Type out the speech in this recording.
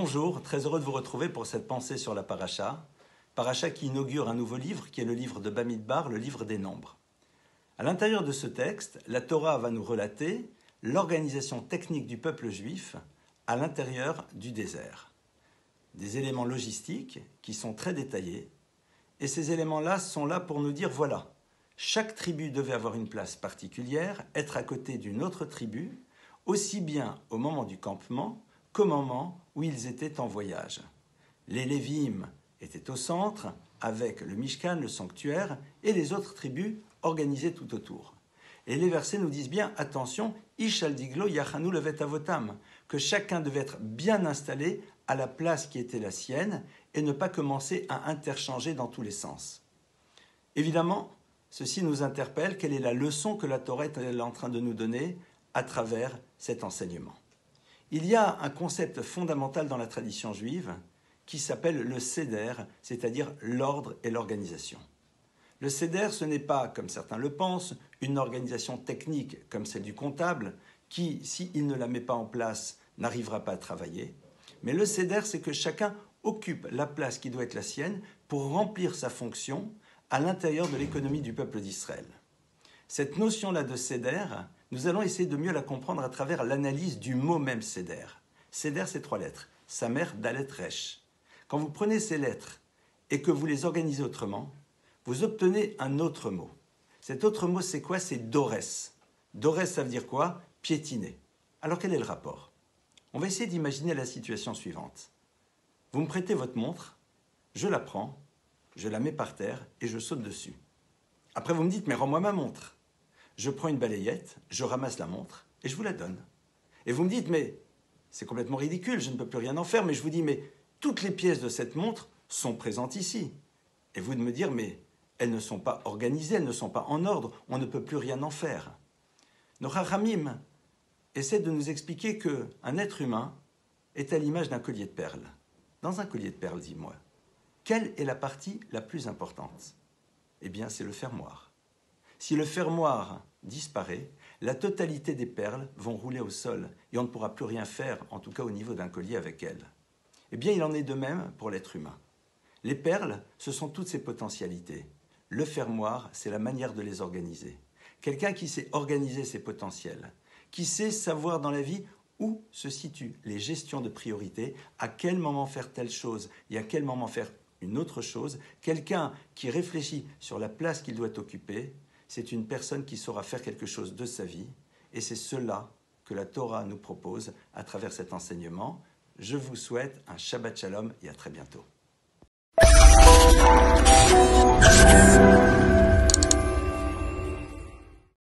Bonjour, très heureux de vous retrouver pour cette pensée sur la paracha. Paracha qui inaugure un nouveau livre, qui est le livre de Bamidbar, le livre des nombres. À l'intérieur de ce texte, la Torah va nous relater l'organisation technique du peuple juif à l'intérieur du désert. Des éléments logistiques qui sont très détaillés, et ces éléments-là sont là pour nous dire, voilà, chaque tribu devait avoir une place particulière, être à côté d'une autre tribu, aussi bien au moment du campement qu'au moment où ils étaient en voyage. Les Lévim étaient au centre, avec le Mishkan, le sanctuaire, et les autres tribus organisées tout autour. Et les versets nous disent bien, attention, Ishal diglo yachanu levet avotam, que chacun devait être bien installé à la place qui était la sienne et ne pas commencer à interchanger dans tous les sens. Évidemment, ceci nous interpelle, quelle est la leçon que la Torah est en train de nous donner à travers cet enseignement. Il y a un concept fondamental dans la tradition juive qui s'appelle le seder, c'est-à-dire l'ordre et l'organisation. Le seder, ce n'est pas, comme certains le pensent, une organisation technique comme celle du comptable qui, s'il ne la met pas en place, n'arrivera pas à travailler. Mais le seder, c'est que chacun occupe la place qui doit être la sienne pour remplir sa fonction à l'intérieur de l'économie du peuple d'Israël. Cette notion-là de seder, nous allons essayer de mieux la comprendre à travers l'analyse du mot même seder. Seder, c'est 3 lettres. Samer, Dalet, Resh. Quand vous prenez ces lettres et que vous les organisez autrement, vous obtenez un autre mot. Cet autre mot, c'est quoi? C'est Dores. Dores, ça veut dire quoi? Piétiner. Alors, quel est le rapport? On va essayer d'imaginer la situation suivante. Vous me prêtez votre montre, je la prends, je la mets par terre et je saute dessus. Après, vous me dites, mais rends-moi ma montre. Je prends une balayette, je ramasse la montre et je vous la donne. Et vous me dites, mais c'est complètement ridicule, je ne peux plus rien en faire. Mais je vous dis, mais toutes les pièces de cette montre sont présentes ici. Et vous de me dire, mais elles ne sont pas organisées, elles ne sont pas en ordre, on ne peut plus rien en faire. Nos Chachamim essaient de nous expliquer qu'un être humain est à l'image d'un collier de perles. Dans un collier de perles, dis-moi, quelle est la partie la plus importante? Eh bien, c'est le fermoir. Si le fermoir disparaît, la totalité des perles vont rouler au sol et on ne pourra plus rien faire, en tout cas au niveau d'un collier avec elles. Eh bien, il en est de même pour l'être humain. Les perles, ce sont toutes ces potentialités. Le fermoir, c'est la manière de les organiser. Quelqu'un qui sait organiser ses potentiels, qui sait savoir dans la vie où se situent les gestions de priorité, à quel moment faire telle chose et à quel moment faire une autre chose, quelqu'un qui réfléchit sur la place qu'il doit occuper, c'est une personne qui saura faire quelque chose de sa vie, et c'est cela que la Torah nous propose à travers cet enseignement. Je vous souhaite un Shabbat Shalom et à très bientôt.